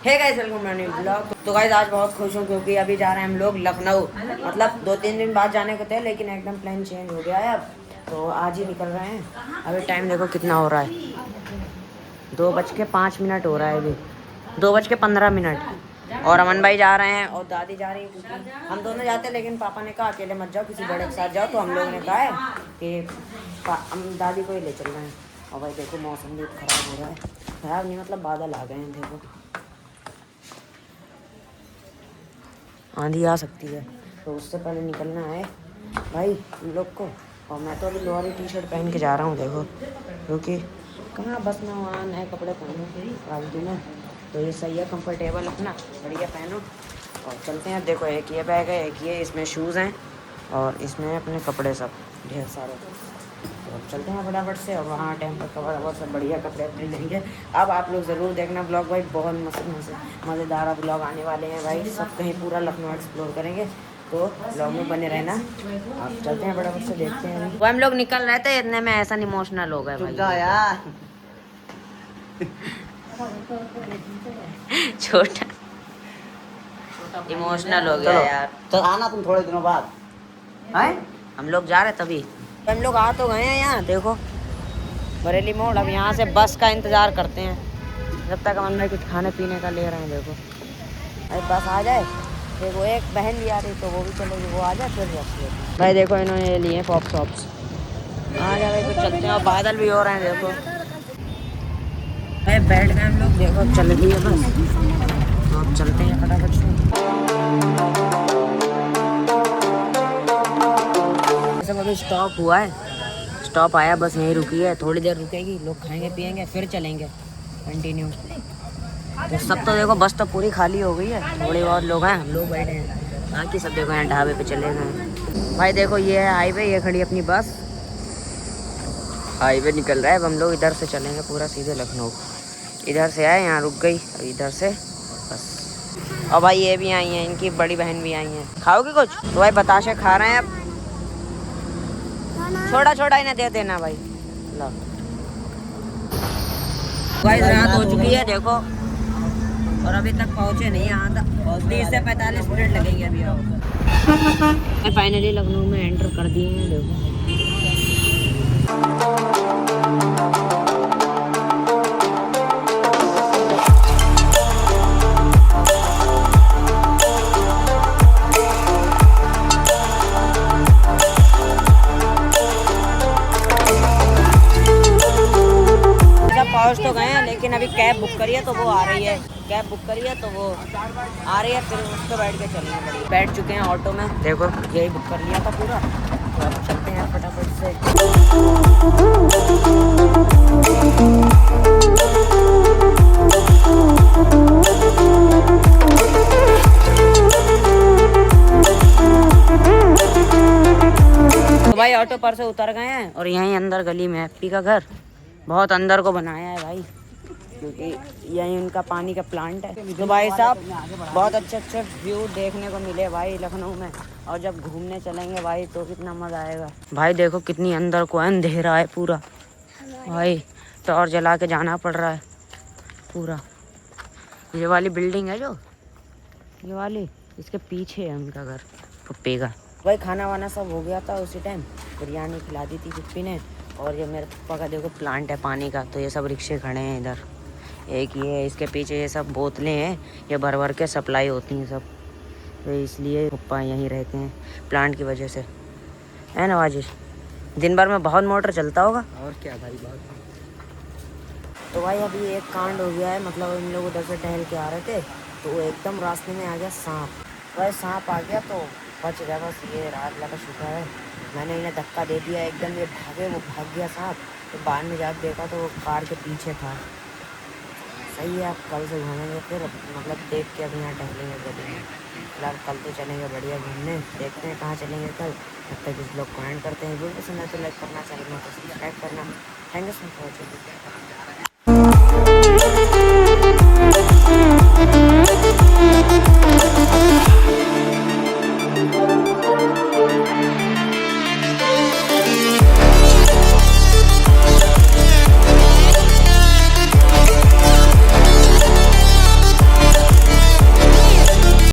Hey guys welcome to new blog. तो guys आज बहुत खुश हूँ क्योंकि अभी जा रहे हैं हम लोग लखनऊ। मतलब 2-3 दिन बाद जाने को थे लेकिन एकदम प्लान चेंज हो गया है अब। तो आज ही निकल रहे हैं। अभी टाइम देखो कितना हो रहा है, 2:05 हो रहा है अभी, 2:15। और अमन भाई जा रहे हैं और दादी जा रही है क्योंकि हम दोनों जाते हैं लेकिन पापा ने कहा अकेले मत जाओ, किसी बड़े के साथ जाओ। तो हम लोग ने कहा है कि हम दादी को ही ले चल रहे हैं। और भाई देखो मौसम भी ख़राब हो रहा है, ख़राब नहीं मतलब बादल आ गए हैं। देखो आंधी आ सकती है तो उससे पहले निकलना है भाई हम लोग को। और मैं तो अभी लोअर टी शर्ट पहन के जा रहा हूँ देखो, क्योंकि कहाँ बस में वहाँ नए कपड़े पहनो फालतू में। तो ये सही है, कंफर्टेबल अपना बढ़िया पहनो और चलते हैं। देखो एक ये बैग है, एक ये इसमें शूज़ हैं और इसमें अपने कपड़े सब ढेर सारे। तो अब चलते हैं फटाफट से और वहाँ टेम्पर कवर और सब बढ़िया कपड़े अपने लेंगे। अब आप लोग ज़रूर देखना ब्लॉग भाई, बहुत मज़ेदार ब्लॉग आने वाले हैं भाई। सब कहीं पूरा लखनऊ एक्सप्लोर करेंगे तो ब्लॉग में बने रहना। आप चलते हैं फटाफट से, देखते हैं। वो हम लोग निकल रहे थे इतने में ऐसा इमोशनल हो गए भाई यार। छोटा इमोशनल हो गया यार। तो आना तुम थोड़े दिनों बाद। हैं हम लोग जा रहे तभी हम लोग आ तो गए हैं यहाँ देखो बरेली मोड़। अब यहाँ से बस का इंतज़ार करते हैं जब तक अमन भाई कुछ खाने पीने का ले रहे हैं। देखो अरे बस आ जाए। देखो एक बहन भी आ रही तो वो भी चलेगी, वो आ जाए फिर बस ले भाई। देखो इन्होंने लिए पॉप शॉप्स, आ जाए भाई कुछ चलते हैं। और बादल भी हो रहे हैं देखो भाई, बैठ गए हम लोग। देखो चल रही है बस, तो अब चलते हैं फटाफट से। सब अभी स्टॉप हुआ है, स्टॉप आया, बस यहीं रुकी है, थोड़ी देर रुकेगी, लोग खाएंगे पिएंगे फिर चलेंगे कंटिन्यू। तो सब तो देखो बस तो पूरी खाली हो गई है, थोड़े बहुत लोग हैं, हम लोग बैठे हैं, बाकी सब देखो यहाँ ढाबे पे चले गए भाई। देखो ये है हाईवे, ये खड़ी अपनी बस, हाईवे निकल रहा है। अब हम लोग इधर से चलेंगे पूरा सीधे लखनऊ। इधर से आए, यहाँ रुक गई, अब इधर से बस। और भाई ये भी आई हैं, इनकी बड़ी बहन भी आई हैं। खाओगे कुछ? तो भाई बताशे खा रहे हैं अब, छोटा छोटा इन्हें दे देना भाई। लो भाई रात हो चुकी है देखो, और अभी तक पहुंचे नहीं यहाँ तक, 30 से 45 मिनट लगेंगे अभी। और फाइनली लखनऊ में एंटर कर दिए हैं देखो। पहुँच तो गए हैं लेकिन अभी कैब बुक करी है तो वो आ रही है, कैब बुक करी है तो वो आ रही है, फिर उस पर बैठ के चलेंगे। बढ़िया बैठ चुके हैं ऑटो में देखो, यही बुक कर लिया था पूरा। तो अब चलते हैं फटाफट से। तो भाई ऑटो पर से उतर गए हैं और यहीं अंदर गली में हैप्पी का घर, बहुत अंदर को बनाया है भाई, क्योंकि यही उनका पानी का प्लांट है। तो भाई साहब बहुत अच्छे अच्छे व्यू देखने को मिले भाई लखनऊ में, और जब घूमने चलेंगे भाई तो कितना मज़ा आएगा भाई। देखो कितनी अंदर को अंधेरा है पूरा भाई, टॉर्च जला के जाना पड़ रहा है पूरा। ये वाली बिल्डिंग है जो, ये वाली, इसके पीछे है उनका घर पप्पी का। भाई खाना वाना सब हो गया था उसी टाइम, बिरयानी खिला दी थी पप्पी ने। और ये मेरे पापा का देखो प्लांट है पानी का, तो ये सब रिक्शे खड़े हैं इधर, एक ये इसके पीछे ये सब बोतलें हैं, ये भर भर के सप्लाई होती हैं सब, तो इसलिए पापा यहीं रहते हैं प्लांट की वजह से, है ना वाजिश? दिन भर में बहुत मोटर चलता होगा और क्या भाई बहुत। तो भाई अभी एक कांड हो गया है, मतलब इन लोग उधर से टहल के आ रहे थे तो एकदम रास्ते में आ गया सांप। भाई सांप आ गया तो बच गया, बस ये रात लगा शुक्र है। मैंने इन्हें धक्का दे दिया एकदम, ये भागे, वो भाग गया सांप। तो बाद में जाकर देखा तो वो कार के पीछे था। सही है, आप कल से घूमेंगे फिर, मतलब देख के अब यहाँ टहलेंगे गली में। फिलहाल कल तो चलेंगे बढ़िया घूमने, देखते हैं कहाँ चलेंगे कल। तब तक इस लोग कमेंट करते हैं, वीडियो पसंद आए तो लाइक करना, चैनल को सब्सक्राइब करना। Thank you so much for watching.